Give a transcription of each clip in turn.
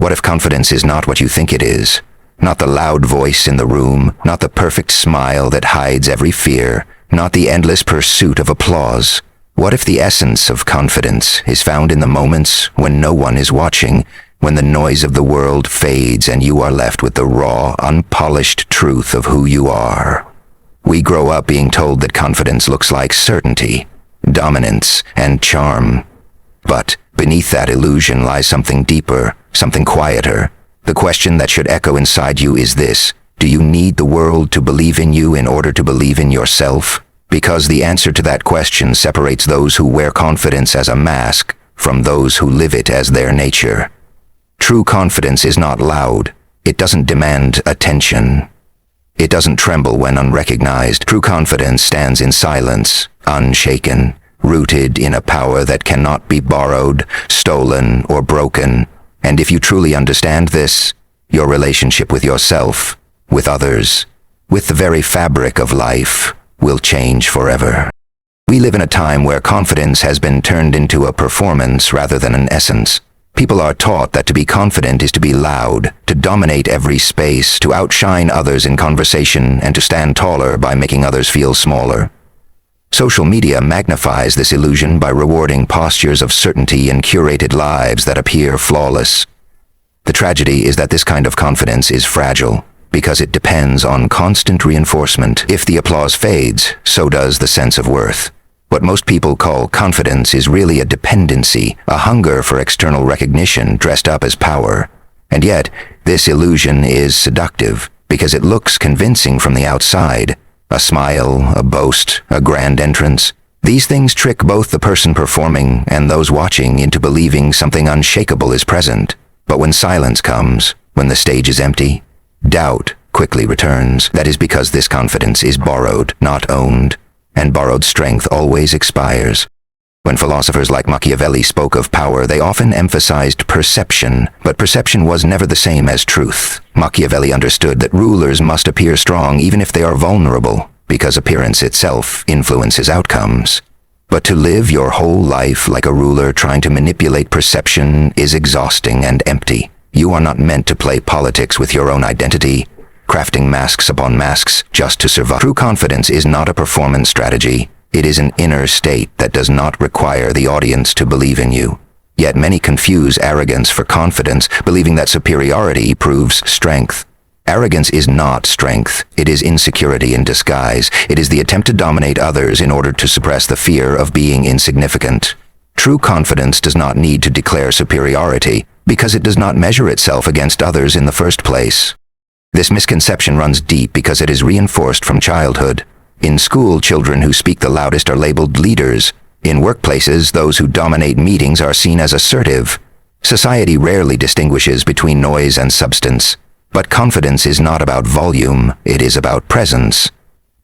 What if confidence is not what you think it is? Not the loud voice in the room, not the perfect smile that hides every fear, not the endless pursuit of applause. What if the essence of confidence is found in the moments when no one is watching, when the noise of the world fades and you are left with the raw, unpolished truth of who you are? We grow up being told that confidence looks like certainty, dominance, and charm. But beneath that illusion lies something deeper, something quieter. The question that should echo inside you is this: do you need the world to believe in you in order to believe in yourself? Because the answer to that question separates those who wear confidence as a mask from those who live it as their nature. True confidence is not loud. It doesn't demand attention. It doesn't tremble when unrecognized. True confidence stands in silence, unshaken, rooted in a power that cannot be borrowed, stolen, or broken. And if you truly understand this, your relationship with yourself, with others, with the very fabric of life, will change forever. We live in a time where confidence has been turned into a performance rather than an essence. People are taught that to be confident is to be loud, to dominate every space, to outshine others in conversation, and to stand taller by making others feel smaller. Social media magnifies this illusion by rewarding postures of certainty and curated lives that appear flawless. The tragedy is that this kind of confidence is fragile, because it depends on constant reinforcement. If the applause fades, so does the sense of worth. What most people call confidence is really a dependency, a hunger for external recognition dressed up as power. And yet, this illusion is seductive, because it looks convincing from the outside. A smile, a boast, a grand entrance. These things trick both the person performing and those watching into believing something unshakable is present. But when silence comes, when the stage is empty, doubt quickly returns. That is because this confidence is borrowed, not owned, and borrowed strength always expires. When philosophers like Machiavelli spoke of power, they often emphasized perception, but perception was never the same as truth. Machiavelli understood that rulers must appear strong even if they are vulnerable, because appearance itself influences outcomes. But to live your whole life like a ruler trying to manipulate perception is exhausting and empty. You are not meant to play politics with your own identity, crafting masks upon masks just to survive. True confidence is not a performance strategy. It is an inner state that does not require the audience to believe in you. Yet many confuse arrogance for confidence, believing that superiority proves strength. Arrogance is not strength. It is insecurity in disguise. It is the attempt to dominate others in order to suppress the fear of being insignificant. True confidence does not need to declare superiority, because it does not measure itself against others in the first place. This misconception runs deep because it is reinforced from childhood. In school, children who speak the loudest are labeled leaders. In workplaces, those who dominate meetings are seen as assertive. Society rarely distinguishes between noise and substance. But confidence is not about volume, it is about presence.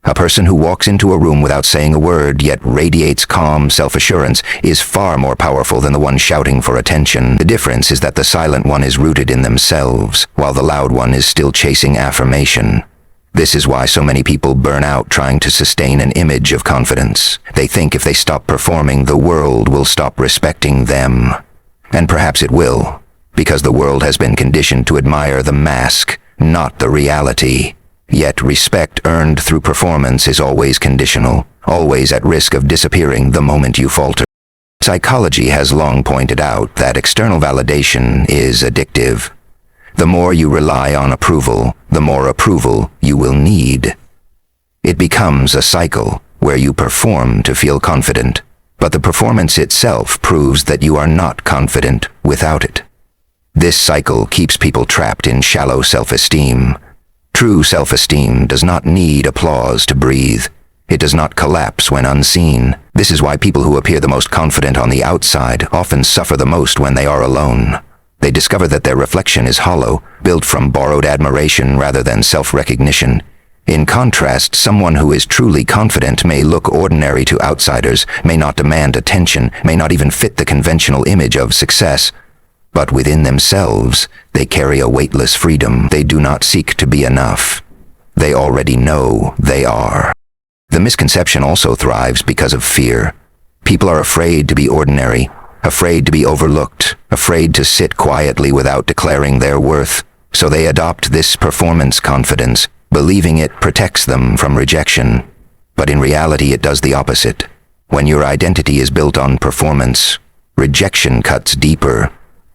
A person who walks into a room without saying a word, yet radiates calm self-assurance, is far more powerful than the one shouting for attention. The difference is that the silent one is rooted in themselves, while the loud one is still chasing affirmation. This is why so many people burn out trying to sustain an image of confidence. They think if they stop performing, the world will stop respecting them. And perhaps it will, because the world has been conditioned to admire the mask, not the reality. Yet respect earned through performance is always conditional, always at risk of disappearing the moment you falter. Psychology has long pointed out that external validation is addictive. The more you rely on approval, the more approval you will need. It becomes a cycle where you perform to feel confident, but the performance itself proves that you are not confident without it. This cycle keeps people trapped in shallow self-esteem. True self-esteem does not need applause to breathe. It does not collapse when unseen. This is why people who appear the most confident on the outside often suffer the most when they are alone. They discover that their reflection is hollow, built from borrowed admiration rather than self-recognition. In contrast, someone who is truly confident may look ordinary to outsiders, may not demand attention, may not even fit the conventional image of success. But within themselves, they carry a weightless freedom. They do not seek to be enough. They already know they are. The misconception also thrives because of fear. People are afraid to be ordinary, afraid to be overlooked, afraid to sit quietly without declaring their worth, so they adopt this performance confidence, believing it protects them from rejection. But in reality, it does the opposite. When your identity is built on performance, rejection cuts deeper,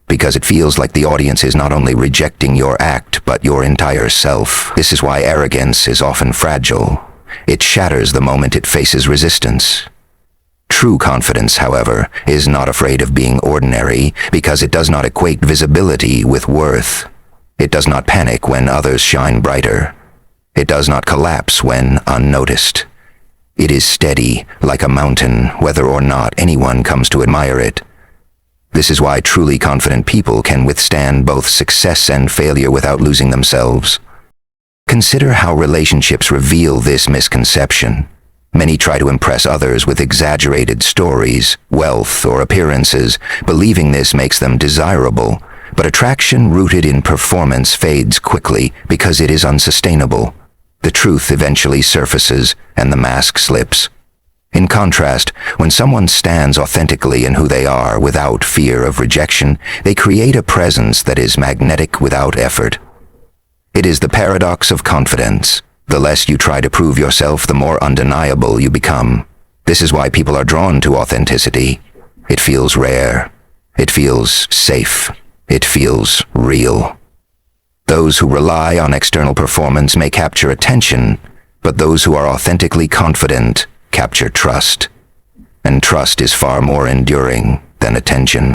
because it feels like the audience is not only rejecting your act, but your entire self. This is why arrogance is often fragile. It shatters the moment it faces resistance. True confidence, however, is not afraid of being ordinary, because it does not equate visibility with worth. It does not panic when others shine brighter. It does not collapse when unnoticed. It is steady, like a mountain, whether or not anyone comes to admire it. This is why truly confident people can withstand both success and failure without losing themselves. Consider how relationships reveal this misconception. Many try to impress others with exaggerated stories, wealth, or appearances, believing this makes them desirable. But attraction rooted in performance fades quickly because it is unsustainable. The truth eventually surfaces, and the mask slips. In contrast, when someone stands authentically in who they are without fear of rejection, they create a presence that is magnetic without effort. It is the paradox of confidence. The less you try to prove yourself, the more undeniable you become. This is why people are drawn to authenticity. It feels rare. It feels safe. It feels real. Those who rely on external performance may capture attention, but those who are authentically confident capture trust. And trust is far more enduring than attention.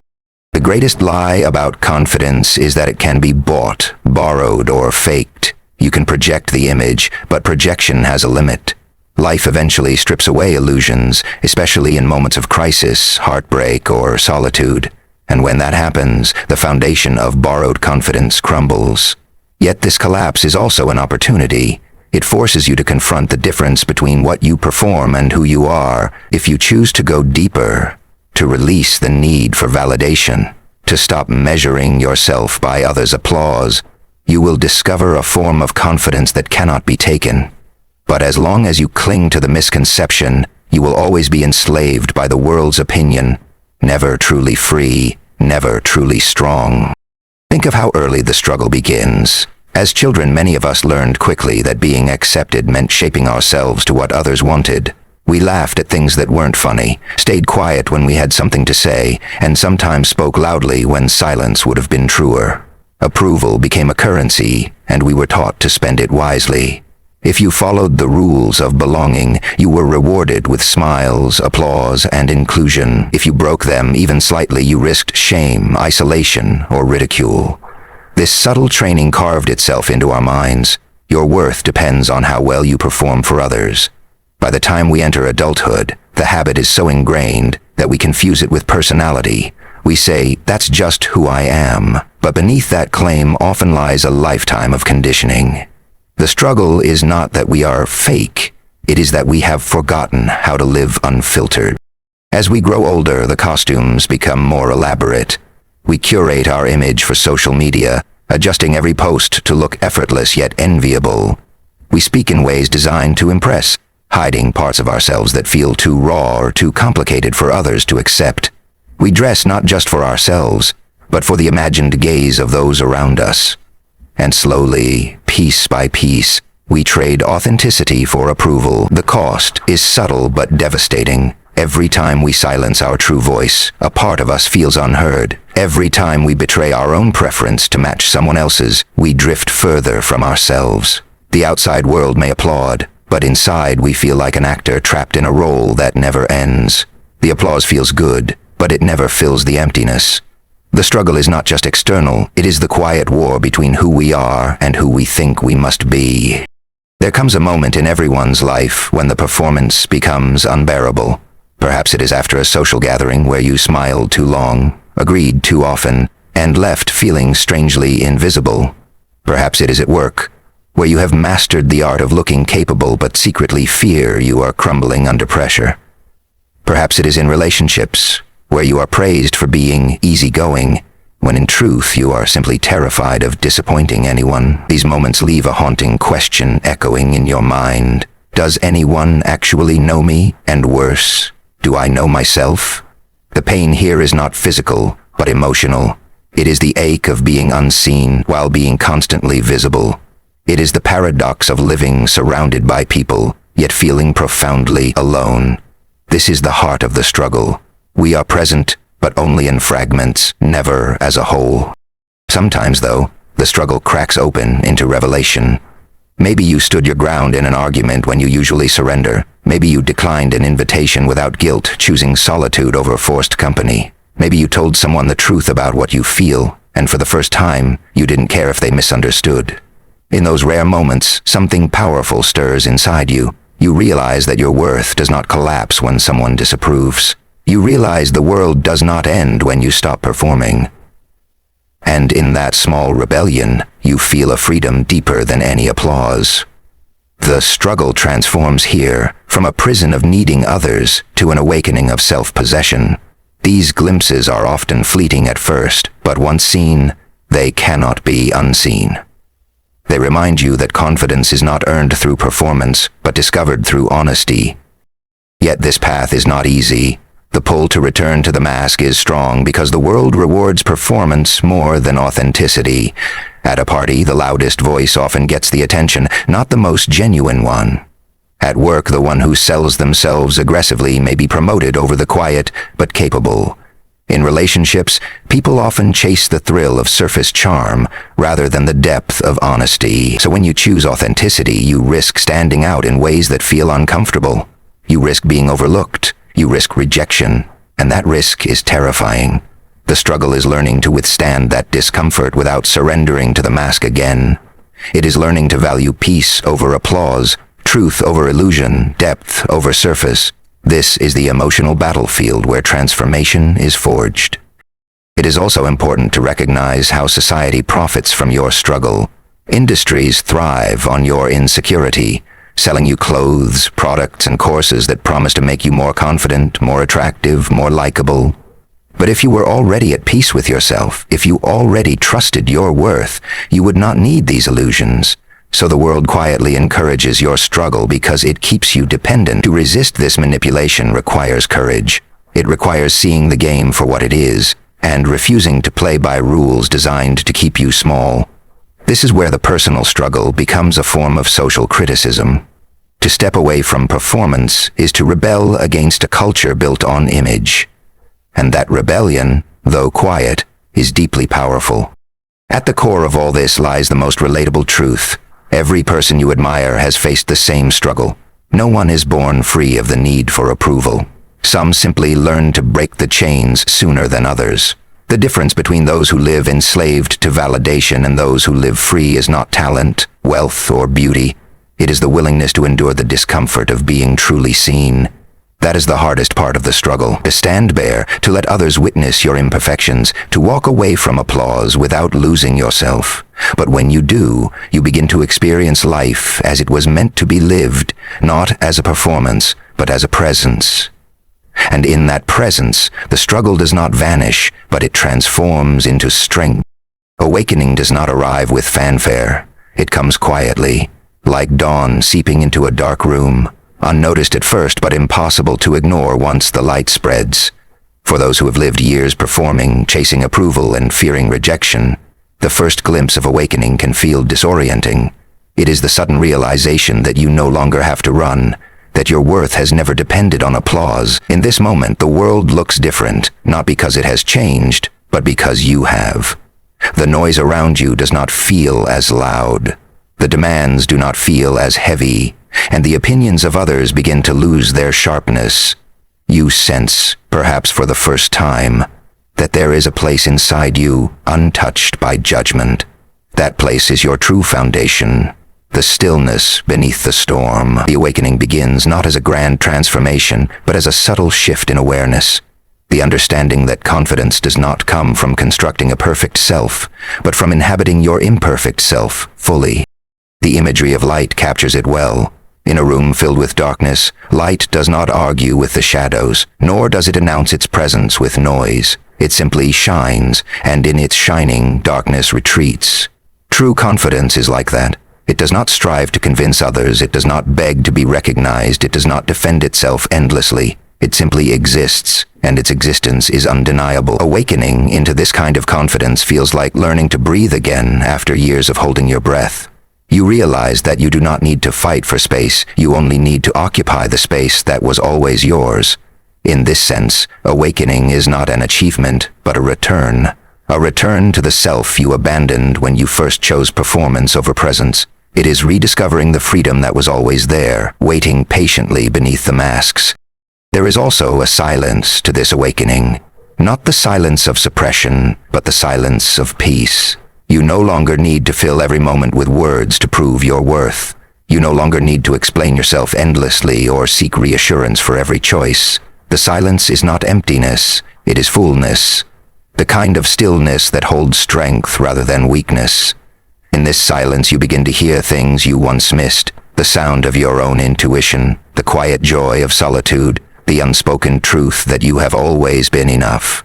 The greatest lie about confidence is that it can be bought, borrowed, or faked. You can project the image, but projection has a limit. Life eventually strips away illusions, especially in moments of crisis, heartbreak, or solitude. And when that happens, the foundation of borrowed confidence crumbles. Yet this collapse is also an opportunity. It forces you to confront the difference between what you perform and who you are. If you choose to go deeper, to release the need for validation, to stop measuring yourself by others' applause, you will discover a form of confidence that cannot be taken. But as long as you cling to the misconception, you will always be enslaved by the world's opinion, never truly free, never truly strong. Think of how early the struggle begins. As children, many of us learned quickly that being accepted meant shaping ourselves to what others wanted. We laughed at things that weren't funny, stayed quiet when we had something to say, and sometimes spoke loudly when silence would have been truer. Approval became a currency, and we were taught to spend it wisely. If you followed the rules of belonging, you were rewarded with smiles, applause, and inclusion. If you broke them even slightly, you risked shame, isolation, or ridicule. This subtle training carved itself into our minds. Your worth depends on how well you perform for others. By the time we enter adulthood, the habit is so ingrained that we confuse it with personality. We say, "That's just who I am," but beneath that claim often lies a lifetime of conditioning. The struggle is not that we are fake, it is that we have forgotten how to live unfiltered. As we grow older, the costumes become more elaborate. We curate our image for social media, adjusting every post to look effortless yet enviable. We speak in ways designed to impress, hiding parts of ourselves that feel too raw or too complicated for others to accept. We dress not just for ourselves, but for the imagined gaze of those around us. And slowly, piece by piece, we trade authenticity for approval. The cost is subtle but devastating. Every time we silence our true voice, a part of us feels unheard. Every time we betray our own preference to match someone else's, we drift further from ourselves. The outside world may applaud, but inside we feel like an actor trapped in a role that never ends. The applause feels good, but it never fills the emptiness. The struggle is not just external, it is the quiet war between who we are and who we think we must be. There comes a moment in everyone's life when the performance becomes unbearable. Perhaps it is after a social gathering where you smiled too long, agreed too often, and left feeling strangely invisible. Perhaps it is at work, where you have mastered the art of looking capable but secretly fear you are crumbling under pressure. Perhaps it is in relationships, where you are praised for being easygoing, when in truth you are simply terrified of disappointing anyone. These moments leave a haunting question echoing in your mind. Does anyone actually know me? And worse, do I know myself? The pain here is not physical but emotional. It is the ache of being unseen while being constantly visible. It is the paradox of living surrounded by people, yet feeling profoundly alone. This is the heart of the struggle. We are present, but only in fragments, never as a whole. Sometimes, though, the struggle cracks open into revelation. Maybe you stood your ground in an argument when you usually surrender. Maybe you declined an invitation without guilt, choosing solitude over forced company. Maybe you told someone the truth about what you feel, and for the first time, you didn't care if they misunderstood. In those rare moments, something powerful stirs inside you. You realize that your worth does not collapse when someone disapproves. You realize the world does not end when you stop performing. And in that small rebellion, you feel a freedom deeper than any applause. The struggle transforms here, from a prison of needing others to an awakening of self-possession. These glimpses are often fleeting at first, but once seen, they cannot be unseen. They remind you that confidence is not earned through performance, but discovered through honesty. Yet this path is not easy. The pull to return to the mask is strong because the world rewards performance more than authenticity. At a party, the loudest voice often gets the attention, not the most genuine one. At work, the one who sells themselves aggressively may be promoted over the quiet but capable. In relationships, people often chase the thrill of surface charm rather than the depth of honesty. So when you choose authenticity, you risk standing out in ways that feel uncomfortable. You risk being overlooked. You risk rejection, and that risk is terrifying. The struggle is learning to withstand that discomfort without surrendering to the mask again. It is learning to value peace over applause, truth over illusion, depth over surface. This is the emotional battlefield where transformation is forged. It is also important to recognize how society profits from your struggle. Industries thrive on your insecurity, selling you clothes, products, and courses that promise to make you more confident, more attractive, more likable. But if you were already at peace with yourself, if you already trusted your worth, you would not need these illusions. So the world quietly encourages your struggle because it keeps you dependent. To resist this manipulation requires courage. It requires seeing the game for what it is, and refusing to play by rules designed to keep you small. This is where the personal struggle becomes a form of social criticism. To step away from performance is to rebel against a culture built on image. And that rebellion, though quiet, is deeply powerful. At the core of all this lies the most relatable truth. Every person you admire has faced the same struggle. No one is born free of the need for approval. Some simply learn to break the chains sooner than others. The difference between those who live enslaved to validation and those who live free is not talent, wealth, or beauty. It is the willingness to endure the discomfort of being truly seen. That is the hardest part of the struggle, to stand bare, to let others witness your imperfections, to walk away from applause without losing yourself. But when you do, you begin to experience life as it was meant to be lived, not as a performance, but as a presence. And in that presence, the struggle does not vanish, but it transforms into strength. Awakening does not arrive with fanfare. It comes quietly, like dawn seeping into a dark room, unnoticed at first but impossible to ignore once the light spreads. For those who have lived years performing, chasing approval, and fearing rejection, the first glimpse of awakening can feel disorienting. It is the sudden realization that you no longer have to run, that your worth has never depended on applause. In this moment, the world looks different, not because it has changed, but because you have. The noise around you does not feel as loud. The demands do not feel as heavy, and the opinions of others begin to lose their sharpness. You sense, perhaps for the first time, that there is a place inside you untouched by judgment. That place is your true foundation. The stillness beneath the storm. The awakening begins not as a grand transformation, but as a subtle shift in awareness. The understanding that confidence does not come from constructing a perfect self, but from inhabiting your imperfect self fully. The imagery of light captures it well. In a room filled with darkness, light does not argue with the shadows, nor does it announce its presence with noise. It simply shines, and in its shining, darkness retreats. True confidence is like that. It does not strive to convince others, it does not beg to be recognized, it does not defend itself endlessly. It simply exists, and its existence is undeniable. Awakening into this kind of confidence feels like learning to breathe again after years of holding your breath. You realize that you do not need to fight for space, you only need to occupy the space that was always yours. In this sense, awakening is not an achievement, but a return. A return to the self you abandoned when you first chose performance over presence. It is rediscovering the freedom that was always there, waiting patiently beneath the masks. There is also a silence to this awakening. Not the silence of suppression, but the silence of peace. You no longer need to fill every moment with words to prove your worth. You no longer need to explain yourself endlessly or seek reassurance for every choice. The silence is not emptiness, it is fullness. The kind of stillness that holds strength rather than weakness. In this silence you begin to hear things you once missed, the sound of your own intuition, the quiet joy of solitude, the unspoken truth that you have always been enough.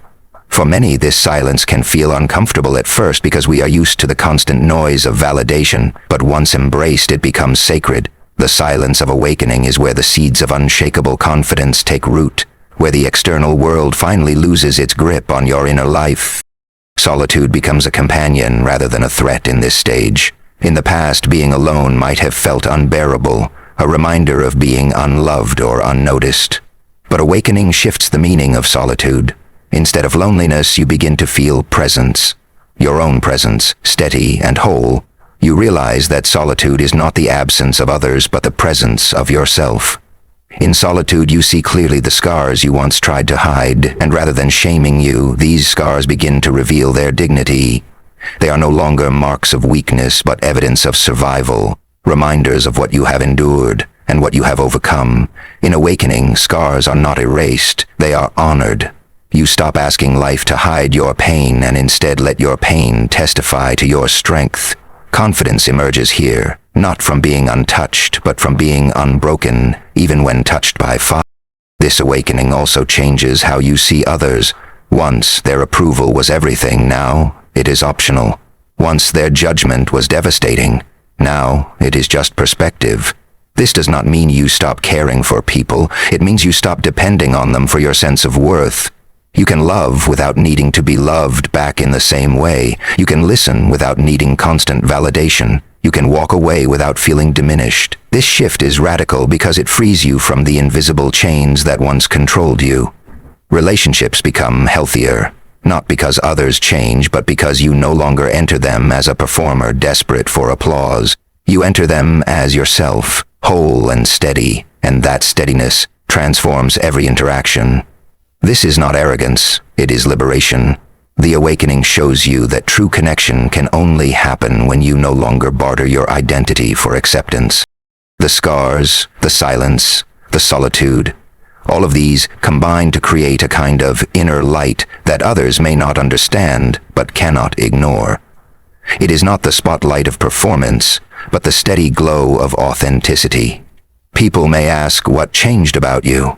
For many, this silence can feel uncomfortable at first because we are used to the constant noise of validation, but once embraced it becomes sacred. The silence of awakening is where the seeds of unshakable confidence take root, where the external world finally loses its grip on your inner life. Solitude becomes a companion rather than a threat in this stage. In the past, being alone might have felt unbearable, a reminder of being unloved or unnoticed. But awakening shifts the meaning of solitude. Instead of loneliness, you begin to feel presence. Your own presence, steady and whole. You realize that solitude is not the absence of others, but the presence of yourself. In solitude, you see clearly the scars you once tried to hide, and rather than shaming you, these scars begin to reveal their dignity. They are no longer marks of weakness, but evidence of survival, reminders of what you have endured and what you have overcome. In awakening, scars are not erased, they are honored. You stop asking life to hide your pain and instead let your pain testify to your strength. Confidence emerges here, not from being untouched, but from being unbroken, even when touched by fire. This awakening also changes how you see others. Once their approval was everything, now it is optional. Once their judgment was devastating, now it is just perspective. This does not mean you stop caring for people, it means you stop depending on them for your sense of worth. You can love without needing to be loved back in the same way. You can listen without needing constant validation. You can walk away without feeling diminished. This shift is radical because it frees you from the invisible chains that once controlled you. Relationships become healthier, not because others change, but because you no longer enter them as a performer desperate for applause. You enter them as yourself, whole and steady, and that steadiness transforms every interaction. This is not arrogance, it is liberation. The awakening shows you that true connection can only happen when you no longer barter your identity for acceptance. The scars, the silence, the solitude, all of these combine to create a kind of inner light that others may not understand but cannot ignore. It is not the spotlight of performance, but the steady glow of authenticity. People may ask what changed about you,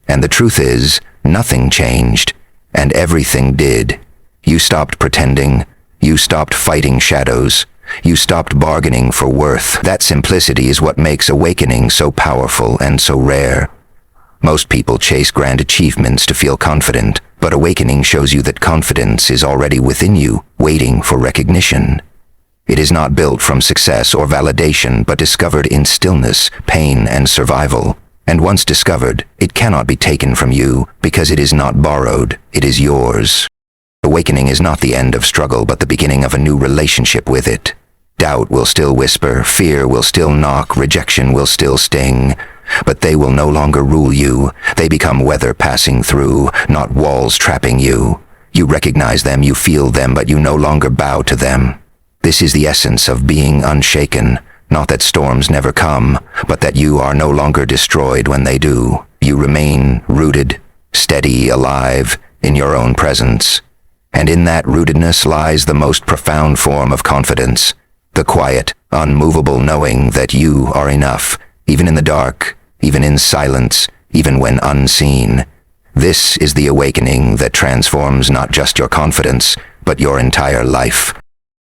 and the truth is, nothing changed, and everything did. You stopped pretending, you stopped fighting shadows, you stopped bargaining for worth. That simplicity is what makes awakening so powerful and so rare. Most people chase grand achievements to feel confident, but awakening shows you that confidence is already within you, waiting for recognition. It is not built from success or validation, but discovered in stillness, pain, and survival. And once discovered, it cannot be taken from you, because it is not borrowed, it is yours. Awakening is not the end of struggle, but the beginning of a new relationship with it. Doubt will still whisper, fear will still knock, rejection will still sting, but they will no longer rule you. They become weather passing through, not walls trapping you. You recognize them, you feel them, but you no longer bow to them. This is the essence of being unshaken. Not that storms never come, but that you are no longer destroyed when they do. You remain rooted, steady, alive, in your own presence. And in that rootedness lies the most profound form of confidence, the quiet, unmovable knowing that you are enough, even in the dark, even in silence, even when unseen. This is the awakening that transforms not just your confidence, but your entire life.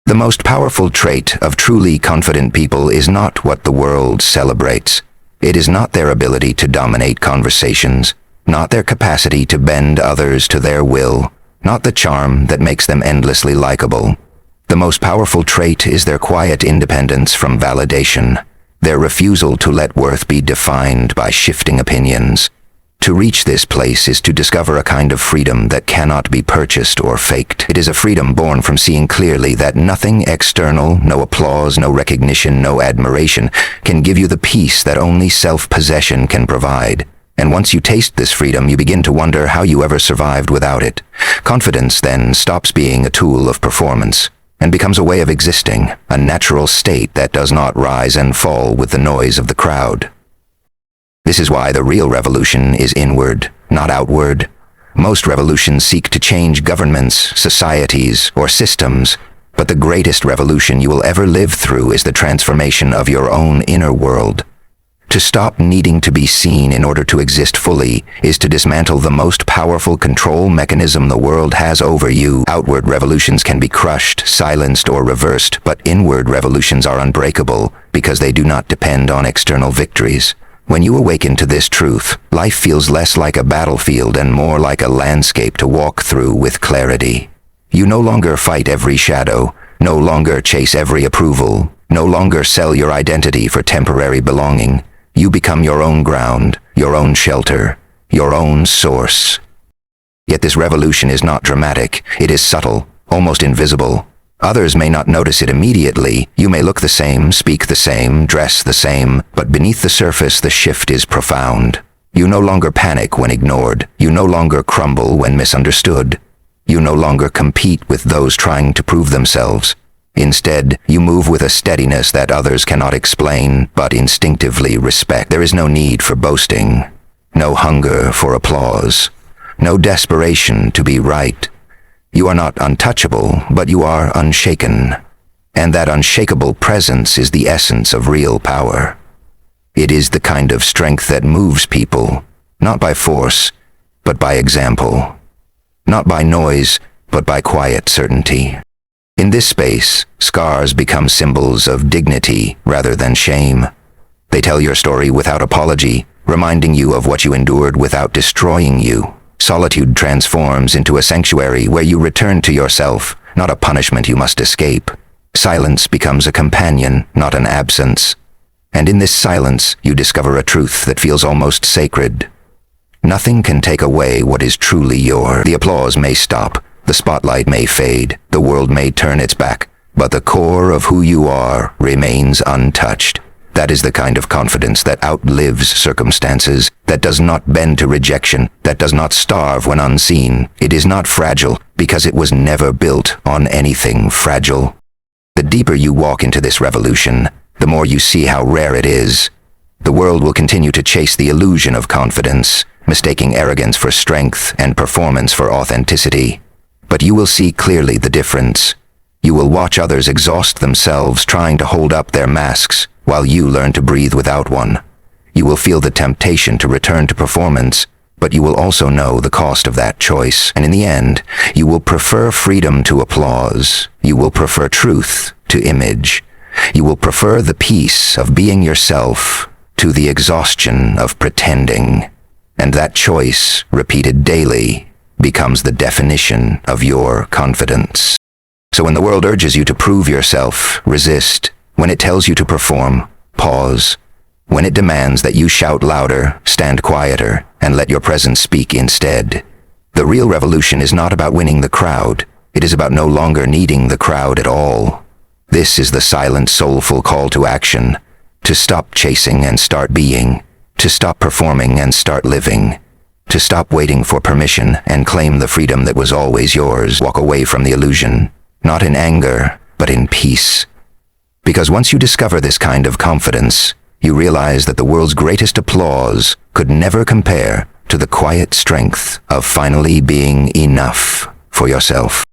The most powerful trait of truly confident people is not what the world celebrates. It is not their ability to dominate conversations. not their capacity to bend others to their will, not the charm that makes them endlessly likable. The most powerful trait is their quiet independence from validation, their refusal to let worth be defined by shifting opinions. To reach this place is to discover a kind of freedom that cannot be purchased or faked. It is a freedom born from seeing clearly that nothing external, no applause, no recognition, no admiration, can give you the peace that only self-possession can provide. And once you taste this freedom, you begin to wonder how you ever survived without it. Confidence then stops being a tool of performance and becomes a way of existing, a natural state that does not rise and fall with the noise of the crowd. This is why the real revolution is inward, not outward. Most revolutions seek to change governments, societies, or systems, but the greatest revolution you will ever live through is the transformation of your own inner world. To stop needing to be seen in order to exist fully is to dismantle the most powerful control mechanism the world has over you. Outward revolutions can be crushed, silenced, or reversed, but inward revolutions are unbreakable because they do not depend on external victories. When you awaken to this truth, life feels less like a battlefield and more like a landscape to walk through with clarity. You no longer fight every shadow, no longer chase every approval, no longer sell your identity for temporary belonging. You become your own ground, your own shelter, your own source. Yet this revolution is not dramatic. It is subtle, almost invisible. Others may not notice it immediately. You may look the same, speak the same, dress the same, but beneath the surface the shift is profound. You no longer panic when ignored. You no longer crumble when misunderstood. You no longer compete with those trying to prove themselves. Instead, you move with a steadiness that others cannot explain, but instinctively respect. There is no need for boasting, no hunger for applause, no desperation to be right. You are not untouchable, but you are unshaken. And that unshakable presence is the essence of real power. It is the kind of strength that moves people, not by force, but by example. Not by noise, but by quiet certainty. In this space, scars become symbols of dignity rather than shame. They tell your story without apology, reminding you of what you endured without destroying you. Solitude transforms into a sanctuary where you return to yourself, not a punishment you must escape. Silence becomes a companion, not an absence. And in this silence, you discover a truth that feels almost sacred. Nothing can take away what is truly yours. The applause may stop, the spotlight may fade, the world may turn its back, but the core of who you are remains untouched. That is the kind of confidence that outlives circumstances, that does not bend to rejection, that does not starve when unseen. It is not fragile, because it was never built on anything fragile. The deeper you walk into this revolution, the more you see how rare it is. The world will continue to chase the illusion of confidence, mistaking arrogance for strength and performance for authenticity. But you will see clearly the difference. You will watch others exhaust themselves trying to hold up their masks, while you learn to breathe without one. You will feel the temptation to return to performance, but you will also know the cost of that choice. And in the end, you will prefer freedom to applause. You will prefer truth to image. You will prefer the peace of being yourself to the exhaustion of pretending. And that choice, repeated daily, becomes the definition of your confidence. So when the world urges you to prove yourself, resist. When it tells you to perform, pause. When it demands that you shout louder, stand quieter, and let your presence speak instead. The real revolution is not about winning the crowd. It is about no longer needing the crowd at all. This is the silent, soulful call to action. To stop chasing and start being. To stop performing and start living. To stop waiting for permission and claim the freedom that was always yours. Walk away from the illusion, not in anger, but in peace. Because once you discover this kind of confidence, you realize that the world's greatest applause could never compare to the quiet strength of finally being enough for yourself.